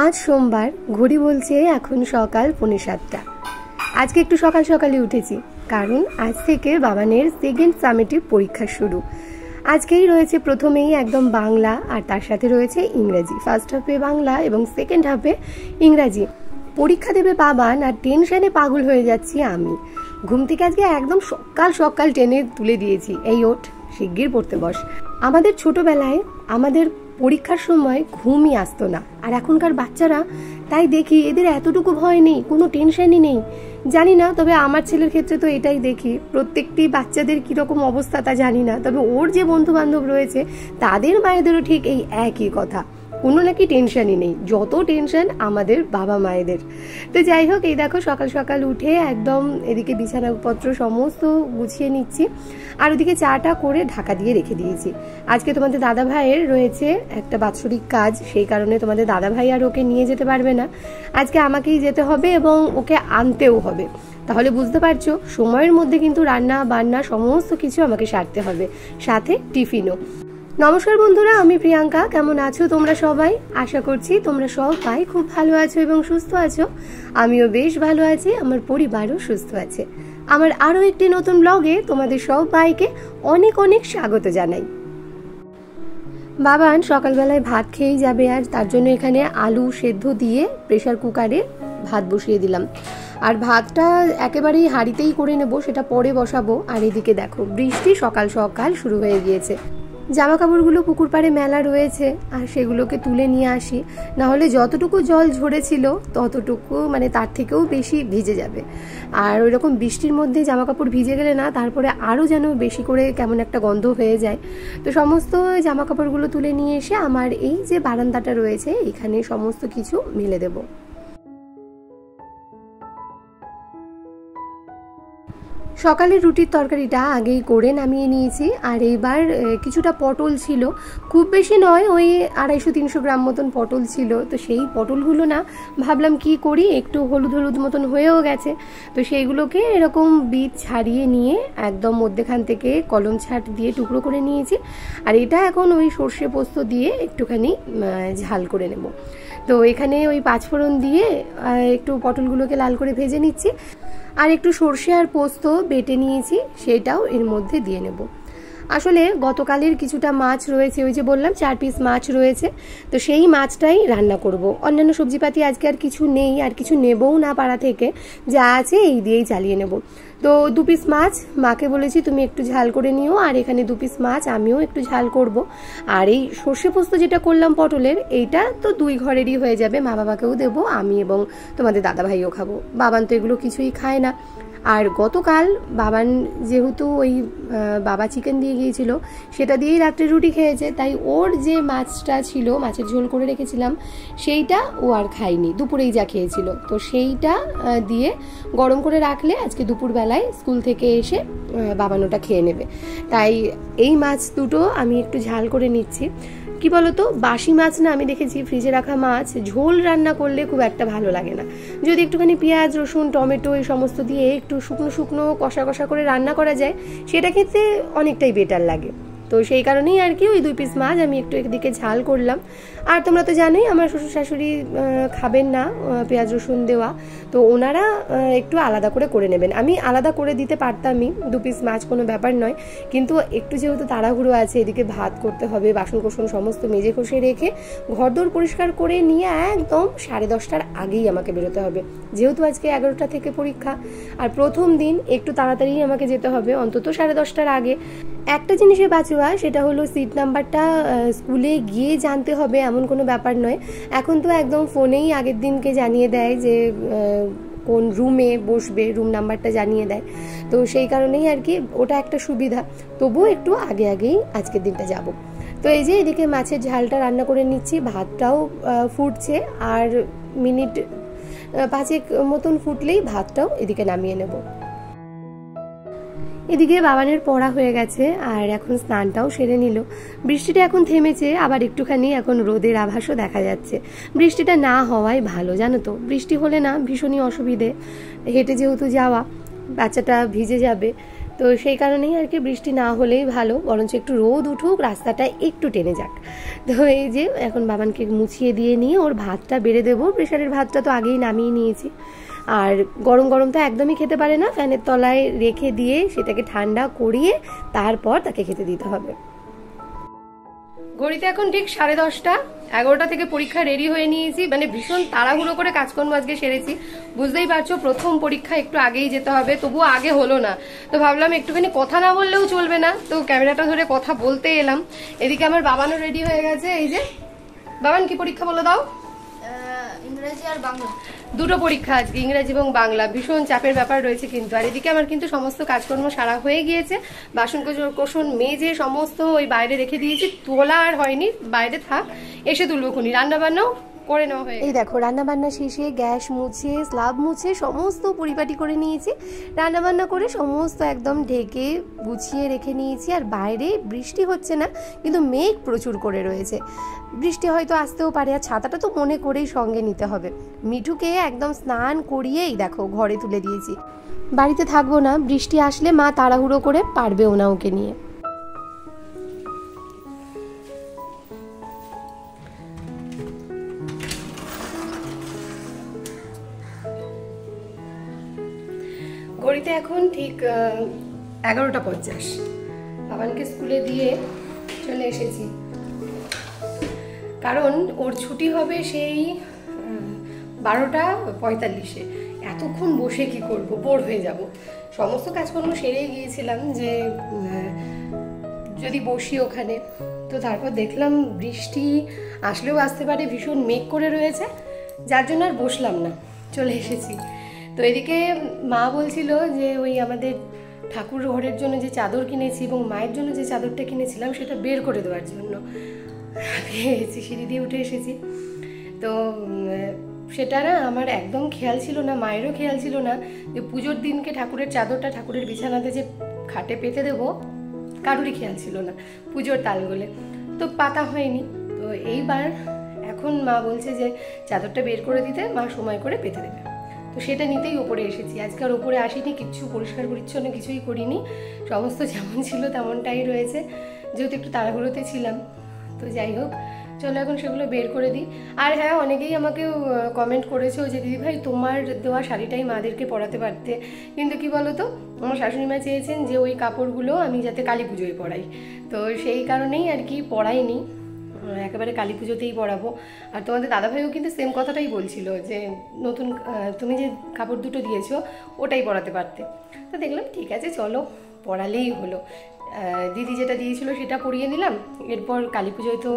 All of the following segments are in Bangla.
আজ সোমবার, ঘড়ি বলছে এখন সকাল 7:45। আজকে একটু সকাল সকালে উঠেছি, কারণ আজ থেকে বাবানের সেকেন্ড সামেটিভ পরীক্ষা শুরু। আজকেই রয়েছে প্রথমেই একদম বাংলা, আর তার সাথে রয়েছে ইংরেজি। ফার্স্ট হাফে বাংলা এবং সেকেন্ড হাফে ইংরাজি। পরীক্ষা দেবে বাবান, আর টেনশনে পাগল হয়ে যাচ্ছি আমি। ঘুম থেকে আজকে একদম সকাল সকাল টেনে তুলে দিয়েছি, এই ওঠ, শিগগির পড়তে বস। আমাদের ছোটবেলায় আমাদের পরীক্ষার সময় ঘুমই আসতো না, আর এখনকার বাচ্চারা তাই দেখি এদের এতটুকু ভয় নেই, কোনো টেনশনই নেই। জানি না, তবে আমার ছেলের ক্ষেত্রে তো এটাই দেখি। প্রত্যেকটি বাচ্চাদের কীরকম অবস্থা তা জানি না, তবে ওর যে বন্ধু বান্ধব রয়েছে তাদের মায়েদেরও ঠিক এই একই কথা, কোনো নাকি টেনশনই নেই। যত টেনশন আমাদের বাবা মায়েদের। তো যাই হোক, এই দেখো সকাল সকাল উঠে একদম এদিকে বিছানাপত্র সমস্ত গুছিয়ে নিচ্ছি, আর ওদিকে চাটা করে ঢাকা দিয়ে রেখে দিয়েছি। আজকে তোমাদের দাদা ভাইয়ের রয়েছে একটা বাৎসরিক কাজ, সেই কারণে তোমাদের দাদা ভাই আর ওকে নিয়ে যেতে পারবে না। আজকে আমাকেই যেতে হবে এবং ওকে আনতেও হবে। তাহলে বুঝতে পারছো, সময়ের মধ্যে কিন্তু রান্না বান্না সমস্ত কিছু আমাকে সারতে হবে, সাথে টিফিনও। নমস্কার বন্ধুরা, আমি প্রিয়াঙ্কা। কেমন আছো তোমরা সবাই? আশা করছি তোমরা সবাই খুব ভালো আছো এবং সুস্থ আছো। আমিও বেশ ভালো আছি, আমার পরিবারও সুস্থ আছে। আমার আরও একটি নতুন ব্লগে তোমাদের সবাইকে অনেক অনেক স্বাগত জানাই। বাবান সকালবেলায় ভাত খেয়েই যাবে, আর তার জন্য এখানে আলু সেদ্ধ দিয়ে প্রেসার কুকারে ভাত বসিয়ে দিলাম। আর ভাতটা একেবারেই হাঁড়িতেই করে নেব, সেটা পরে বসাবো। আর এদিকে দেখো বৃষ্টি সকাল সকাল শুরু হয়ে গিয়েছে। জামা কাপড়গুলো পুকুর পাড়ে মেলা রয়েছে, আর সেগুলোকে তুলে নিয়ে আসি, না হলে যতটুকু জল ঝরেছিল ততটুকু তার থেকেও বেশি ভিজে যাবে। আর ওই রকম বৃষ্টির মধ্যে জামা কাপড় ভিজে গেলে না, তারপরে আরও যেন বেশি করে কেমন একটা গন্ধ হয়ে যায়। তো সমস্ত জামা কাপড়গুলো তুলে নিয়ে এসে আমার এই যে বারান্দাটা রয়েছে এখানে সমস্ত কিছু মেলে দেবো। সকালের রুটির তরকারিটা আগেই করে নামিয়ে নিয়েছি, আর এইবার কিছুটা পটল ছিল, খুব বেশি নয়, ওই 250-300 গ্রাম মতন পটল ছিল। তো সেই পটলগুলো না ভাবলাম কি করি, একটু হলুদ হলুদ মতন হয়েও গেছে। তো সেইগুলোকে এরকম বীজ ছাড়িয়ে নিয়ে একদম মধ্যেখান থেকে কলম ছাট দিয়ে টুকরো করে নিয়েছি। আর এটা এখন ওই সর্ষে পোস্ত দিয়ে একটুখানি ঝাল করে নেব। তো এখানে ওই 5 ফোড়ন দিয়ে একটু পটলগুলোকে লাল করে ভেজে নিচ্ছি, আর একটু সর্ষে আর পোস্ত বেটে নিয়েছি, সেটাও এর মধ্যে দিয়ে নেব। আসলে গতকালের কিছুটা মাছ রয়েছে, ওই যে বললাম 4 পিস মাছ রয়েছে, তো সেই মাছটাই রান্না করব। অন্যান্য সবজিপাতি আজকে আর কিছু নেই, আর কিছু নেবও না পাড়া থেকে, যা আছে এই দিয়েই চালিয়ে নেব। তো 2 পিস মাছ মাকে বলেছি তুমি একটু ঝাল করে নিও, আর এখানে 2 পিস মাছ আমিও একটু ঝাল করব। আর এই সর্ষে পোস্ত যেটা করলাম পটলের, এইটা তো 2 ঘরেরই হয়ে যাবে, মা বাবাকেও দেবো, আমি এবং তোমাদের দাদা ভাইও খাবো। বাবান তো এগুলো কিছুই খায় না। আর গতকাল বাবান যেহেতু ওই বাবা চিকেন দিয়ে গিয়েছিল, সেটা দিয়েই রাত্রে রুটি খেয়েছে, তাই ওর যে মাছটা ছিল, মাছের ঝোল করে রেখেছিলাম, সেইটা ও আর খায়নি, দুপুরেই যা খেয়েছিল। তো সেইটা দিয়ে গরম করে রাখলে আজকে দুপুরবেলায় স্কুল থেকে এসে বাবান ওটা খেয়ে নেবে। তাই এই মাছ দুটো আমি একটু ঝাল করে নিচ্ছি। কি বলতো, বাসি মাছ না, আমি দেখেছি ফ্রিজে রাখা মাছ ঝোল রান্না করলে খুব একটা ভালো লাগে না। যদি একটুখানি পেঁয়াজ রসুন টমেটো এই সমস্ত দিয়ে একটু শুকনো শুকনো কষা কষা করে রান্না করা যায়, সেটা খেতে অনেকটাই বেটার লাগে। তো সেই কারণেই আর কি ওই 2 পিস মাছ আমি একটু একদিকে ঝাল করলাম। আর তোমরা তো জানোই আমার শ্বশুর শাশুড়ি খাবেন না পেঁয়াজ রসুন দেওয়া, তো ওনারা একটু আলাদা করে নেবেন। আমি আলাদা করে দিতে পারতামই, 2 পিস মাছ কোনো ব্যাপার নয়, কিন্তু একটু যেহেতু তাড়াহুড়ো আছে, এদিকে ভাত করতে হবে, বাসন কোসন সমস্ত মেজে কষে রেখে ঘরদোর পরিষ্কার করে নিয়ে একদম 10:30টার আগেই আমাকে বেরোতে হবে, যেহেতু আজকে 11টা থেকে পরীক্ষা। আর প্রথম দিন একটু তাড়াতাড়ি আমাকে যেতে হবে, অন্তত 10:30টার আগে। একটা জিনিসে বাঁচোয়া, সেটা হলো সিট নাম্বারটা স্কুলে গিয়ে জানতে হবে এমন কোনো ব্যাপার নয়। এখন তো একদম ফোনেই আগের দিনকে জানিয়ে দেয় যে কোন রুমে বসবে, রুম নাম্বারটা জানিয়ে দেয়। তো সেই কারণেই আর কি ওটা একটা সুবিধা। তবুও একটু আগেই আজকের দিনটা যাব। তো এই যে এদিকে মাছের ঝালটা রান্না করে নিচ্ছি, ভাতটাও ফুটছে, আর মিনিট 5 মতন ফুটলেই ভাতটাও এদিকে নামিয়ে নেব। এদিকে বাবানের পড়া হয়ে গেছে, আর এখন স্নানটাও সেরে নিল। বৃষ্টিটা এখন থেমেছে, আবার একটুখানি এখন রোদের আভাসও দেখা যাচ্ছে। বৃষ্টিটা না হওয়াই ভালো, জানো তো, বৃষ্টি হলে না ভীষণই অসুবিধে। হেঁটে যেহেতু যাওয়া, বাচ্চাটা ভিজে যাবে। তো সেই কারণেই আর কি বৃষ্টি না হলেই ভালো, বরঞ্চ একটু রোদ উঠুক, রাস্তাটা একটু টেনে যাক। তো এই যে এখন বাবানকে মুছিয়ে দিয়ে নিয়ে ওর ভাতটা বেড়ে দেবো। প্রেশারের ভাতটা তো আগেই নামিয়ে নিয়েছি, আর গরম গরম তো একদমই খেতে পারে না, ফ্যানের তলায় রেখে দিয়ে সেটাকে ঠান্ডা করিয়ে তারপর তাকে খেতে দিতে হবে। ঘড়িতে এখন ঠিক 10:30, 11টা থেকে পরীক্ষা রেডি হয়ে নিয়েছি, মানে ভীষণ তাড়াহুড়ো করে কাজকর্ম আজকে সেরেছি। বুঝতেই পারছো প্রথম পরীক্ষা, একটু আগেই যেতে হবে, তবুও আগে হলো না। তো ভাবলাম একটুখানি কথা না বললেও চলবে না, তো ক্যামেরাটা ধরে কথা বলতে এলাম। এদিকে আমার বাবানও রেডি হয়ে গেছে। এই যে বাবান, কি পরীক্ষা বলে দাও? ইংরেজি আর বাংলা, দুটো পরীক্ষা আজকে, ইংরেজি এবং বাংলা। ভীষণ চাপের ব্যাপার রয়েছে কিন্তু। আর এদিকে আমার কিন্তু সমস্ত কাজকর্ম সারা হয়ে গিয়েছে, বাসন কোসন মেজে সমস্ত ওই বাইরে রেখে দিয়েছি, তোলা আর হয়নি, বাইরে থাক, এসে তুলবো খুনি। রান্না বান্নাও করে নেওয়া হয়ে, এই দেখো রান্না বান্না শেষে গ্যাস মুছে স্ল্যাব মুছে সমস্ত পরিপাটি করে নিয়েছি। রান্না বান্না করে সমস্ত একদম ঢেকে গুছিয়ে রেখে নিয়েছি। আর বাইরে বৃষ্টি হচ্ছে না, কিন্তু মেঘ প্রচুর করে রয়েছে, বৃষ্টি হয়তো আসতেও পারে। আর ছাতাটা তো মনে করেই সঙ্গে নিতে হবে। মিঠুকে একদম স্নান করিয়েই দেখো ঘরে তুলে দিয়েছি। বাড়িতে থাকবো না, বৃষ্টি আসলে মা তাড়াহুড়ো করে পারবেও না ওকে নিয়ে। ঘড়িতে এখন ঠিক 11:50। বাবানকে স্কুলে দিয়ে চলে এসেছি, কারণ ওর ছুটি হবে সেই 12:45। এতক্ষণ বসে কি করব, বোর হয়ে যাব। সমস্ত কাজকর্ম সেরে গিয়েছিলাম যে যদি বসি ওখানে, তো তারপর দেখলাম বৃষ্টি আসলেও আসতে পারে, ভীষণ মেঘ করে রয়েছে, যার জন্য আর বসলাম না, চলে এসেছি। তো এদিকে মা বলছিল যে ওই আমাদের ঠাকুর ঘরের জন্য যে চাদর কিনেছি এবং মায়ের জন্য যে চাদরটা কিনেছিলাম সেটা বের করে দেওয়ার জন্য এসেছি, সিঁড়ি দিয়ে উঠে এসেছি। তো সেটা না আমার একদম খেয়াল ছিল না, মায়েরও খেয়াল ছিল না যে পুজোর দিনকে ঠাকুরের চাদরটা ঠাকুরের বিছানাতে যে খাটে পেতে দেবো, কারুরই খেয়াল ছিল না পুজোর তালগোলে, তো পাতা হয়নি। তো এইবার এখন মা বলছে যে চাদরটা বের করে দিতে, মা সময় করে পেতে দেবে। তো সেটা নিতেই ওপরে এসেছি। আজকে আর ওপরে আসিনি, কিচ্ছু পরিষ্কার পরিচ্ছন্ন কিছুই করিনি, সমস্ত যেমন ছিল তেমনটাই রয়েছে, যেহেতু একটু তাড়াহুড়োতে ছিলাম। তো যাই হোক, চলো এখন সেগুলো বের করে দিই। আর হ্যাঁ, অনেকেই আমাকে কমেন্ট করেছো যে দিদি ভাই তোমার দেওয়া শাড়িটাই মাদেরকে পরাতে পারতে, কিন্তু কি বলো তো, আমার শাশুড়ি মা চেয়েছেন যে ওই কাপড়গুলো আমি যাতে কালী পুজোয় পরাই, তো সেই কারণেই আর কি পরাইনি, একেবারে কালী পুজোতেই পরাবো। আর তোমাদের দাদাভাইও কিন্তু সেম কথাটাই বলছিল যে নতুন তুমি যে কাপড় দুটো দিয়েছো ওটাই পরাতে পারতে। তো দেখলাম ঠিক আছে চলো পরালেই হলো। দিদি যেটা দিয়েছিল সেটা পরিয়ে নিলাম, এরপর কালী পুজোয় তো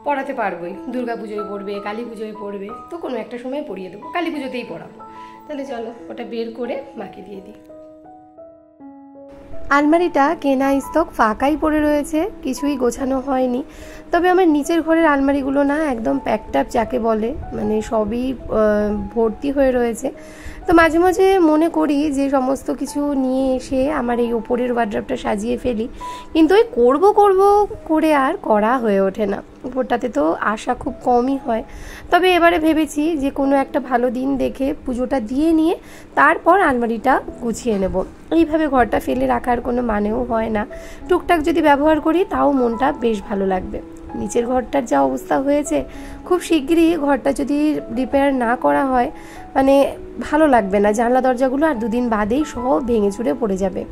পরাতে পারবোই, দুর্গা পুজোয় পড়বে, কালী পুজোয় পড়বে, তো কোনো একটা সময় পরিয়ে দেবো, কালী পুজোতেই পরাবো। তাহলে চলো ওটা বের করে মাকে দিয়ে দিই। আলমারিটা কেনা স্টক ফাঁকাই পড়ে রয়েছে, কিছুই গোছানো হয়নি। তবে আমার নিচের ঘরের আলমারিগুলো না একদম প্যাকটাপ যাকে বলে, মানে সবই ভর্তি হয়ে রয়েছে। তো মাঝে মাঝে মনে করি যে সমস্ত কিছু নিয়ে এসে আমার এই ওপরের ওয়ার্ড্রপটা সাজিয়ে ফেলি, কিন্তু ওই করব করে আর করা হয়ে ওঠে না। উপরটাতে তো আশা খুব কমই হয়। তবে এবারে ভেবেছি যে কোনো একটা ভালো দিন দেখে পুজোটা দিয়ে নিয়ে তারপর আলমারিটা গুছিয়ে নেব। এইভাবে ঘরটা ফেলে রাখার কোনো মানেও হয় না, টুকটাক যদি ব্যবহার করি তাও মনটা বেশ ভালো লাগবে। নিচের ঘরটার যা অবস্থা হয়েছে, খুব শিগগিরই ঘরটা যদি রিপেয়ার না করা হয় মানে ভালো লাগবে না। জানলা দরজাগুলো আর দুদিন বাদেই সব ভেঙে চুরে পড়ে যাবে।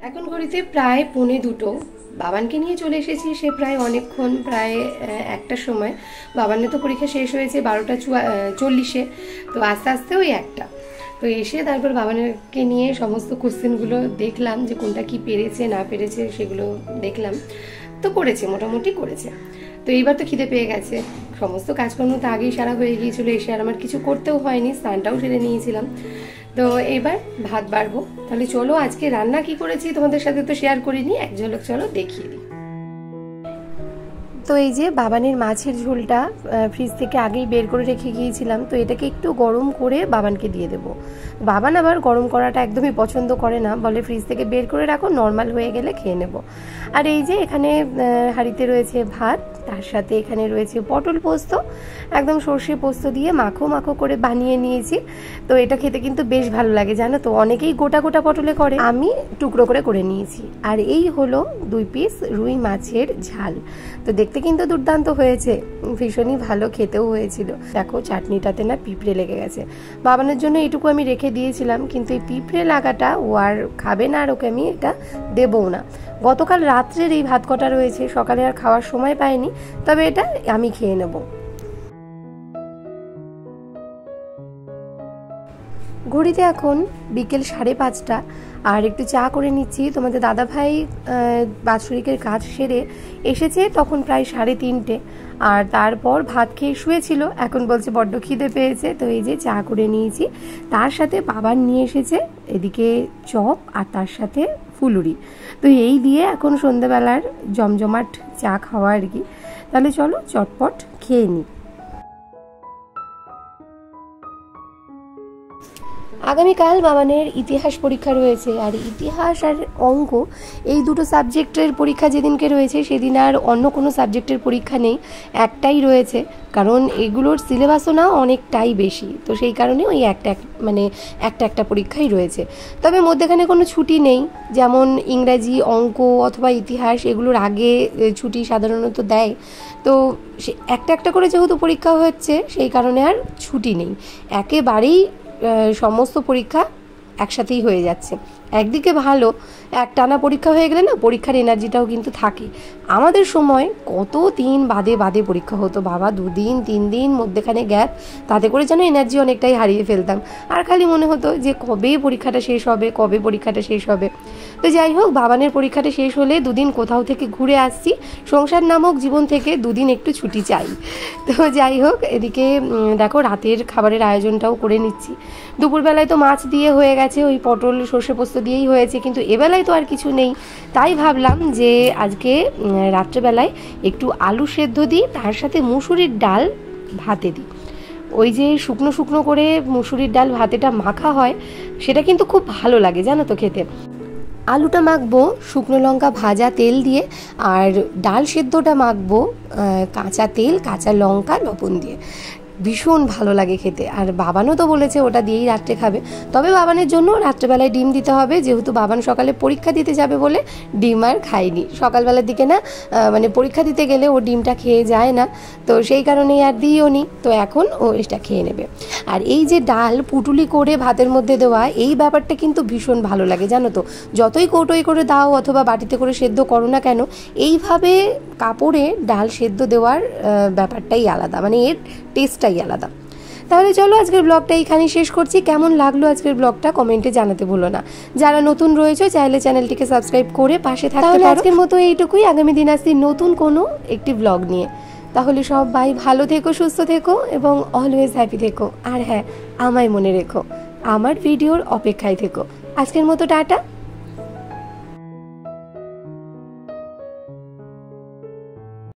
এখন ঘড়িতে প্রায় 1:45। বাবানকে নিয়ে চলে এসেছি, সে প্রায় অনেকক্ষণ, প্রায় 1টার সময়। বাবানের তো পরীক্ষা শেষ হয়েছে 12:40-এ, তো আস্তে আস্তে ওই 1টা। তো এসে তারপর বাবানকে নিয়ে সমস্ত কোশ্চেনগুলো দেখলাম যে কোনটা কি পেরেছে না পেরেছে, সেগুলো দেখলাম। তো করেছে, মোটামুটি করেছে। তো এইবার তো খিদে পেয়ে গেছে, সমস্ত কাজকর্ম তো আগেই সারা হয়ে গিয়েছিল, এসে আর আমার কিছু করতেও হয়নি, স্নানটাও সেরে নিয়েছিলাম। তো এবার ভাত বাড়বো। তাহলে চলো আজকে রান্না কি করেছি তোমাদের সাথে তো শেয়ার করিনি, এক ঝলক চলো দেখিয়ে দিই। তো এই যে বাবানের মাছের ঝোলটা ফ্রিজ থেকে আগেই বের করে রেখে গিয়েছিলাম, তো এটাকে একটু গরম করে বাবানকে দিয়ে দেবো। বাবান আবার গরম করাটা একদমই পছন্দ করে না, বলে ফ্রিজ থেকে বের করে রাখো, নর্মাল হয়ে গেলে খেয়ে নেব। আর এই যে এখানে হাঁড়িতে রয়েছে ভাত, তার সাথে এখানে রয়েছে পটল পোস্ত, একদম সর্ষে পোস্ত দিয়ে মাখো মাখো করে বানিয়ে নিয়েছি। তো এটা খেতে কিন্তু বেশ ভালো লাগে জানো তো, অনেকেই গোটা গোটা পটলে করে, আমি টুকরো করে করে নিয়েছি। আর এই হলো 2 পিস রুই মাছের ঝাল। তো দেখতে কিন্তু দুর্দান্ত হয়েছে, ভীষণই ভালো খেতেও হয়েছিল। দেখো চাটনিটাতে না পিঁপড়ে লেগে গেছে, বাবানের জন্য এটুকু আমি রেখে দিয়েছিলাম, কিন্তু এই পিঁপড়ে লাগাটা ও আর খাবে না, আর ওকে আমি এটা দেবও না। গতকাল রাত্রের এই ভাত কটা রয়েছে, সকালে আর খাওয়ার সময় পাইনি, তবে এটা আমি খেয়ে নেব। ঘড়িতে এখন বিকেল 5:30, আর একটু চা করে নিচ্ছি। তোমাদের দাদাভাই বাৎসরিকের কাজ সেরে এসেছে তখন প্রায় 3:30, আর তারপর ভাত খেয়ে শুয়েছিল, এখন বলছে বড্ড খিদে পেয়েছে। তো এই যে চা করে নিয়েছি, তার সাথে বাবার নিয়ে এসেছে এদিকে চপ আর তার সাথে ফুলুরি। তো এই দিয়ে এখন সন্ধ্যাবেলার জমজমাট চা খাওয়া আর কি। তাহলে চলো চটপট খেয়ে নিই। আগামীকাল বাবানের ইতিহাস পরীক্ষা রয়েছে, আর ইতিহাস আর অঙ্ক এই দুটো সাবজেক্টের পরীক্ষা যেদিনকে রয়েছে সেদিন আর অন্য কোনো সাবজেক্টের পরীক্ষা নেই, একটাই রয়েছে। কারণ এগুলোর সিলেবাসও না অনেকটাই বেশি, তো সেই কারণে ওই একটা পরীক্ষাই রয়েছে। তবে মধ্যেখানে কোনো ছুটি নেই, যেমন ইংরাজি, অঙ্ক অথবা ইতিহাস এগুলোর আগে ছুটি সাধারণত দেয়। তো সে একটা করে যেহেতু পরীক্ষা হচ্ছে, সেই কারণে আর ছুটি নেই, একেবারেই সমস্ত পরীক্ষা একসাথেই হয়ে যাচ্ছে। একদিকে ভালো, একটানা পরীক্ষা হয়ে গেলে না পরীক্ষার এনার্জিটাও কিন্তু থাকে। আমাদের সময় কত দিন বাদে পরীক্ষা হতো বাবা, 2 দিন 3 দিন মধ্যেখানে গ্যাপ, তাতে করে যেন এনার্জি অনেকটাই হারিয়ে ফেলতাম, আর খালি মনে হতো যে কবে পরীক্ষাটা শেষ হবে। তো যাই হোক, বাবানের পরীক্ষাটা শেষ হলে 2 দিন কোথাও থেকে ঘুরে আসছি, সংসার নামক জীবন থেকে 2 দিন একটু ছুটি চাই। তো যাই হোক, এদিকে দেখো রাতের খাবারের আয়োজনটাও করে নিচ্ছি। দুপুরবেলায় তো মাছ দিয়ে হয়ে গেছে, ওই পটল সর্ষে পোস্ত দিয়েই হয়েছে, কিন্তু এবেলায় তো আর কিছু নেই, তাই ভাবলাম যে আজকে রাত্রেবেলায় একটু আলু সেদ্ধ দিই, তার সাথে মুসুরির ডাল ভাতে দিই। ওই যে শুকনো করে মুসুরির ডাল ভাতেটা মাখা হয়, সেটা কিন্তু খুব ভালো লাগে জানো তো খেতে। আলুটা মাখবো শুকনো লঙ্কা ভাজা তেল দিয়ে, আর ডাল সেদ্ধটা মাখবো কাঁচা তেল, কাঁচা লঙ্কা, লবণ দিয়ে। ভীষণ ভালো লাগে খেতে। আর বাবানও তো বলেছে ওটা দিয়েই রাত্রে খাবে, তবে বাবানের জন্য রাত্রেবেলায় ডিম দিতে হবে, যেহেতু বাবান সকালে পরীক্ষা দিতে যাবে বলে ডিম আর খায়নি। সকালবেলার দিকে না মানে পরীক্ষা দিতে গেলে ও ডিমটা খেয়ে যায় না, তো সেই কারণেই আর দিইও নি, তো এখন ও এটা খেয়ে নেবে। আর এই যে ডাল পুটুলি করে ভাতের মধ্যে দেওয়া, এই ব্যাপারটা কিন্তু ভীষণ ভালো লাগে জানো তো। যতই কৌটোই করে দাও অথবা বাটিতে করে সেদ্ধ করো না কেন, এইভাবে কাপড়ে ডাল সেদ্ধ দেওয়ার ব্যাপারটাই আলাদা, মানে এর টেস্টটাই আলাদা। তাহলে চলো আজকের ব্লগটা এখানে শেষ করছি। কেমন লাগলো আজকের ব্লগটা কমেন্টে জানাতে ভুলো না। যারা নতুন রয়েছে চাইলে চ্যানেলটিকে সাবস্ক্রাইব করে পাশে থাকতে পারো। আজকের মতো এইটুকুই, আগামী দিন আসছি নতুন কোনো একটি ব্লগ নিয়ে। তাহলে সবাই ভালো থেকো, সুস্থ থেকো এবং অলওয়েজ হ্যাপি থেকো। আর হ্যাঁ, আমায় মনে রেখো, আমার ভিডিওর অপেক্ষায় থেকো। আজকের মতো টাটা।